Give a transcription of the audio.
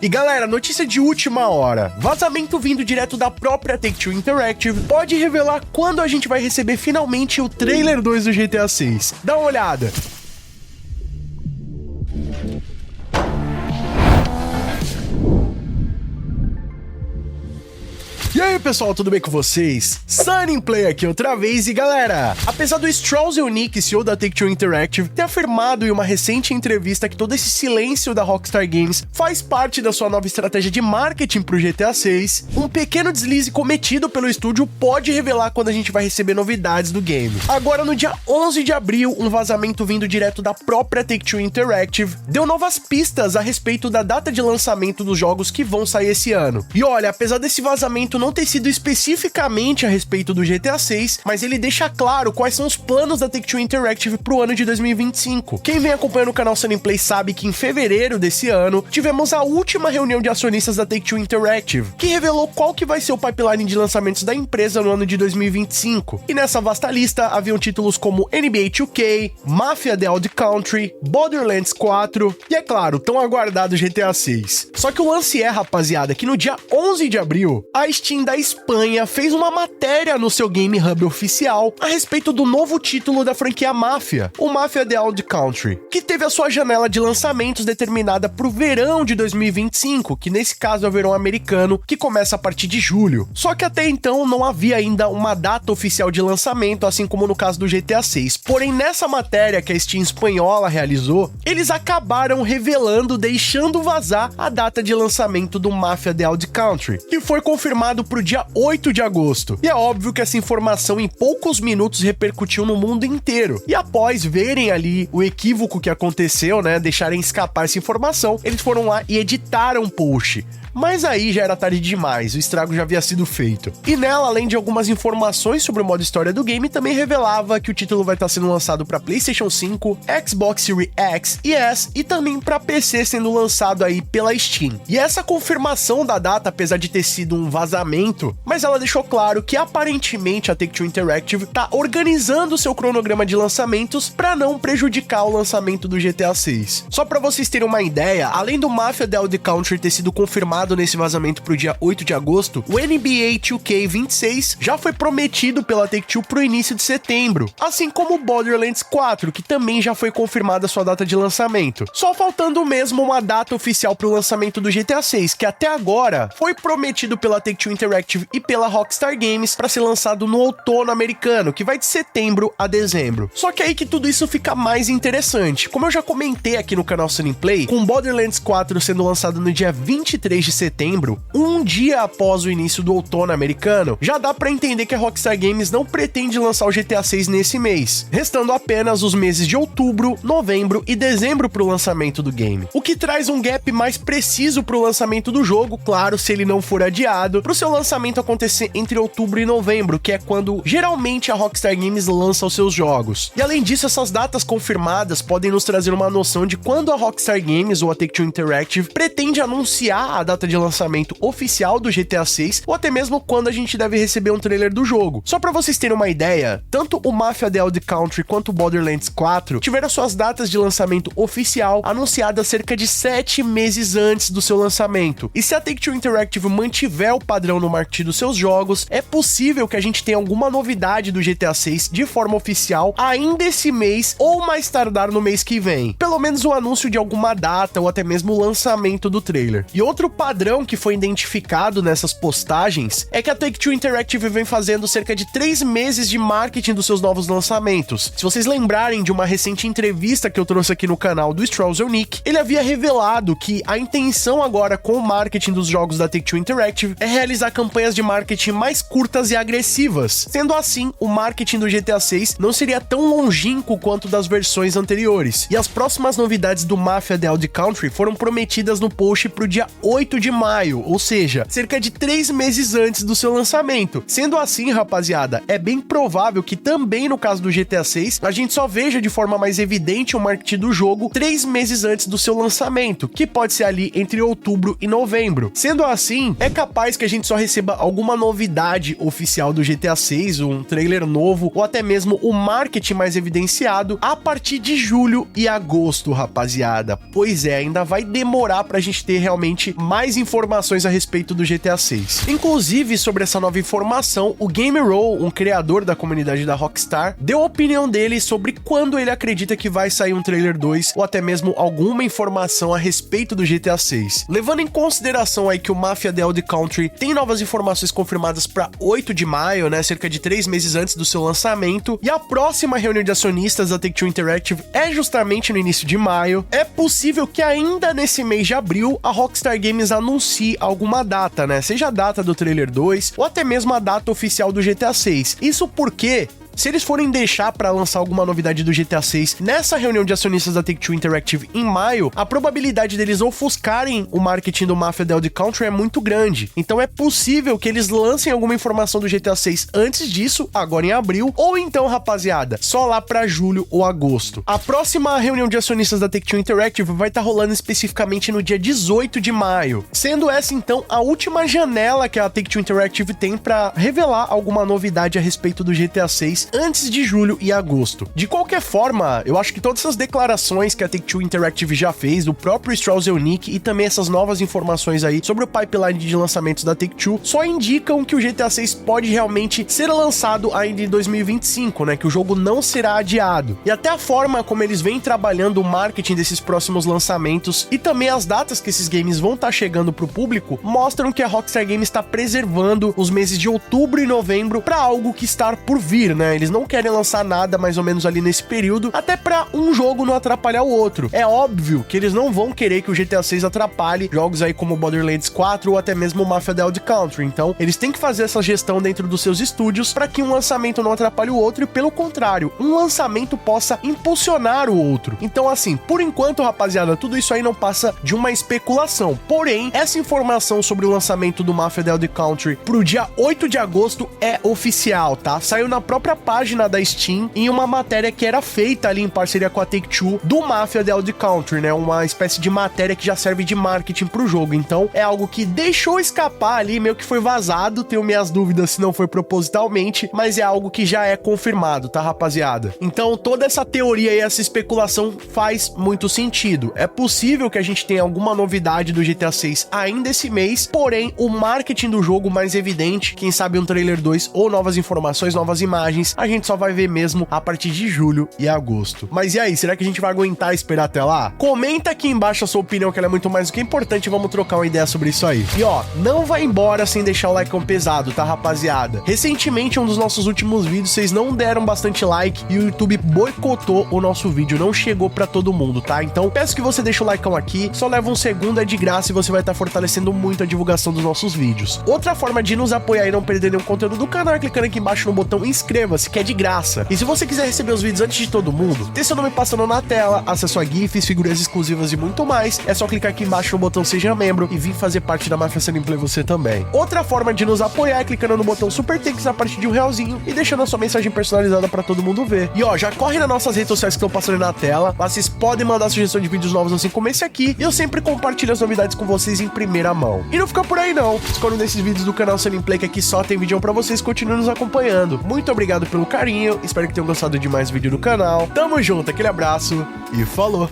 E galera, notícia de última hora. Vazamento vindo direto da própria Take-Two Interactive pode revelar quando a gente vai receber finalmente o trailer 2 do GTA 6. Dá uma olhada. E aí pessoal, tudo bem com vocês? Sunny Play aqui outra vez e galera, apesar do Strauss Zelnick, CEO da Take-Two Interactive, ter afirmado em uma recente entrevista que todo esse silêncio da Rockstar Games faz parte da sua nova estratégia de marketing pro GTA 6, um pequeno deslize cometido pelo estúdio pode revelar quando a gente vai receber novidades do game. Agora no dia 11 de abril, um vazamento vindo direto da própria Take-Two Interactive deu novas pistas a respeito da data de lançamento dos jogos que vão sair esse ano. E olha, apesar desse vazamento não ter sido especificamente a respeito do GTA 6, mas ele deixa claro quais são os planos da Take-Two Interactive pro ano de 2025. Quem vem acompanhando o canal Sunny Play sabe que em fevereiro desse ano, tivemos a última reunião de acionistas da Take-Two Interactive, que revelou qual que vai ser o pipeline de lançamentos da empresa no ano de 2025. E nessa vasta lista, haviam títulos como NBA 2K, Mafia The Odd Country, Borderlands 4 e, é claro, tão aguardado GTA 6. Só que o lance é, rapaziada, que no dia 11 de abril, a Steam da Espanha fez uma matéria no seu Game Hub oficial a respeito do novo título da franquia Mafia, o Mafia The Odd Country, que teve a sua janela de lançamentos determinada para o verão de 2025, que nesse caso é o verão americano, que começa a partir de julho. Só que até então não havia ainda uma data oficial de lançamento, assim como no caso do GTA 6. Porém, nessa matéria que a Steam espanhola realizou, eles acabaram revelando, deixando vazar a data de lançamento do Mafia The Odd Country, que foi confirmado pro dia 8 de agosto. E é óbvio que essa informação em poucos minutos repercutiu no mundo inteiro. E após verem ali o equívoco que aconteceu, né, deixarem escapar essa informação, eles foram lá e editaram um post. Mas aí já era tarde demais, o estrago já havia sido feito. E nela, além de algumas informações sobre o modo história do game, também revelava que o título vai estar sendo lançado para PlayStation 5, Xbox Series X e S e também para PC sendo lançado aí pela Steam. E essa confirmação da data, apesar de ter sido um vazamento, mas ela deixou claro que aparentemente a Take-Two Interactive tá organizando seu cronograma de lançamentos para não prejudicar o lançamento do GTA 6. Só para vocês terem uma ideia, além do Mafia The Odd Country ter sido confirmado nesse vazamento pro dia 8 de agosto, o NBA 2K26 já foi prometido pela Take-Two pro início de setembro, assim como o Borderlands 4, que também já foi confirmada sua data de lançamento. Só faltando mesmo uma data oficial pro lançamento do GTA 6, que até agora foi prometido pela Take-Two Interactive e pela Rockstar Games para ser lançado no outono americano, que vai de setembro a dezembro. Só que aí que tudo isso fica mais interessante. Como eu já comentei aqui no canal Sunny Play, com Borderlands 4 sendo lançado no dia 23 de setembro, um dia após o início do outono americano, já dá pra entender que a Rockstar Games não pretende lançar o GTA 6 nesse mês, restando apenas os meses de outubro, novembro e dezembro pro lançamento do game. O que traz um gap mais preciso pro lançamento do jogo, claro, se ele não for adiado, pro seu lançamento acontecer entre outubro e novembro, que é quando geralmente a Rockstar Games lança os seus jogos. E além disso, essas datas confirmadas podem nos trazer uma noção de quando a Rockstar Games ou a Take-Two Interactive pretende anunciar a data de lançamento oficial do GTA 6 ou até mesmo quando a gente deve receber um trailer do jogo. Só pra vocês terem uma ideia, tanto o Mafia The Odd Country quanto o Borderlands 4 tiveram suas datas de lançamento oficial anunciadas cerca de 7 meses antes do seu lançamento. E se a Take-Two Interactive mantiver o padrão no marketing dos seus jogos, é possível que a gente tenha alguma novidade do GTA 6 de forma oficial ainda esse mês ou mais tardar no mês que vem. Pelo menos um anúncio de alguma data ou até mesmo o lançamento do trailer. E outro padrão que foi identificado nessas postagens é que a Take-Two Interactive vem fazendo cerca de 3 meses de marketing dos seus novos lançamentos. Se vocês lembrarem de uma recente entrevista que eu trouxe aqui no canal do Strauss Zelnick, ele havia revelado que a intenção agora com o marketing dos jogos da Take-Two Interactive é realizar campanhas de marketing mais curtas e agressivas. Sendo assim, o marketing do GTA 6 não seria tão longínquo quanto das versões anteriores. E as próximas novidades do Mafia The Odd Country foram prometidas no post pro dia 8 de maio, ou seja, cerca de 3 meses antes do seu lançamento. Sendo assim, rapaziada, é bem provável que também no caso do GTA 6, a gente só veja de forma mais evidente o marketing do jogo 3 meses antes do seu lançamento, que pode ser ali entre outubro e novembro. Sendo assim, é capaz que a gente só receba alguma novidade oficial do GTA 6, um trailer novo ou até mesmo o marketing mais evidenciado a partir de julho e agosto, rapaziada. Pois é, ainda vai demorar pra gente ter realmente mais informações a respeito do GTA 6. Inclusive, sobre essa nova informação, o Game Roll, um criador da comunidade da Rockstar, deu a opinião dele sobre quando ele acredita que vai sair um trailer 2 ou até mesmo alguma informação a respeito do GTA 6. Levando em consideração aí que o Mafia The Old Country tem novas informações confirmadas para 8 de maio, né, cerca de 3 meses antes do seu lançamento, e a próxima reunião de acionistas da Take-Two Interactive é justamente no início de maio, é possível que ainda nesse mês de abril a Rockstar Games anuncie alguma data, né, seja a data do trailer 2 ou até mesmo a data oficial do GTA 6. Isso porque se eles forem deixar pra lançar alguma novidade do GTA 6 nessa reunião de acionistas da Take-Two Interactive em maio, a probabilidade deles ofuscarem o marketing do Mafia The Old Country é muito grande. Então é possível que eles lancem alguma informação do GTA 6 antes disso, agora em abril, ou então, rapaziada, só lá pra julho ou agosto. A próxima reunião de acionistas da Take-Two Interactive vai estar rolando especificamente no dia 18 de maio, sendo essa então a última janela que a Take-Two Interactive tem pra revelar alguma novidade a respeito do GTA 6 antes de julho e agosto. De qualquer forma, eu acho que todas essas declarações que a Take-Two Interactive já fez, do próprio Strauss Zelnick e também essas novas informações aí sobre o pipeline de lançamentos da Take-Two, só indicam que o GTA 6 pode realmente ser lançado ainda em 2025, né? Que o jogo não será adiado. E até a forma como eles vêm trabalhando o marketing desses próximos lançamentos e também as datas que esses games vão estar chegando pro público, mostram que a Rockstar Games está preservando os meses de outubro e novembro para algo que está por vir, né? Eles não querem lançar nada mais ou menos ali nesse período, até pra um jogo não atrapalhar o outro. É óbvio que eles não vão querer que o GTA 6 atrapalhe jogos aí como Borderlands 4 ou até mesmo Mafia The Old Country. Então, eles têm que fazer essa gestão dentro dos seus estúdios para que um lançamento não atrapalhe o outro e, pelo contrário, um lançamento possa impulsionar o outro. Então, assim, por enquanto, rapaziada, tudo isso aí não passa de uma especulação. Porém, essa informação sobre o lançamento do Mafia The Old Country pro dia 8 de agosto é oficial, tá? Saiu na própria página da Steam em uma matéria que era feita ali em parceria com a Take-Two do Mafia The Old Country, né? Uma espécie de matéria que já serve de marketing pro jogo. Então, é algo que deixou escapar ali, meio que foi vazado. Tenho minhas dúvidas se não foi propositalmente, mas é algo que já é confirmado, tá, rapaziada? Então, toda essa teoria e essa especulação faz muito sentido. É possível que a gente tenha alguma novidade do GTA 6 ainda esse mês, porém, o marketing do jogo mais evidente, quem sabe um trailer 2 ou novas informações, novas imagens, a gente só vai ver mesmo a partir de julho e agosto. Mas e aí, será que a gente vai aguentar esperar até lá? Comenta aqui embaixo a sua opinião, que ela é muito mais do que importante, vamos trocar uma ideia sobre isso aí. E ó, não vai embora sem deixar o like pesado, tá, rapaziada? Recentemente, um dos nossos últimos vídeos, vocês não deram bastante like e o YouTube boicotou o nosso vídeo, não chegou pra todo mundo, tá? Então, peço que você deixe o like aqui, só leva um segundo, é de graça e você vai estar fortalecendo muito a divulgação dos nossos vídeos. Outra forma de nos apoiar e não perder nenhum conteúdo do canal é clicando aqui embaixo no botão inscreva-se, que é de graça. E se você quiser receber os vídeos antes de todo mundo, ter seu nome passando na tela, acesso a GIFs, figuras exclusivas e muito mais, é só clicar aqui embaixo no botão seja membro e vir fazer parte da Mafia Gameplay você também. Outra forma de nos apoiar é clicando no botão Super Thanks a partir de R$1 e deixando a sua mensagem personalizada pra todo mundo ver. E ó, já corre nas nossas redes sociais que estão passando na tela, lá vocês podem mandar sugestão de vídeos novos assim como esse aqui, e eu sempre compartilho as novidades com vocês em primeira mão. E não fica por aí não, escolhe um desses vídeos do canal Gameplay que aqui só tem vídeo pra vocês, continuem nos acompanhando. Muito obrigado pelo carinho, espero que tenham gostado de mais vídeo do canal. Tamo junto, aquele abraço e falou!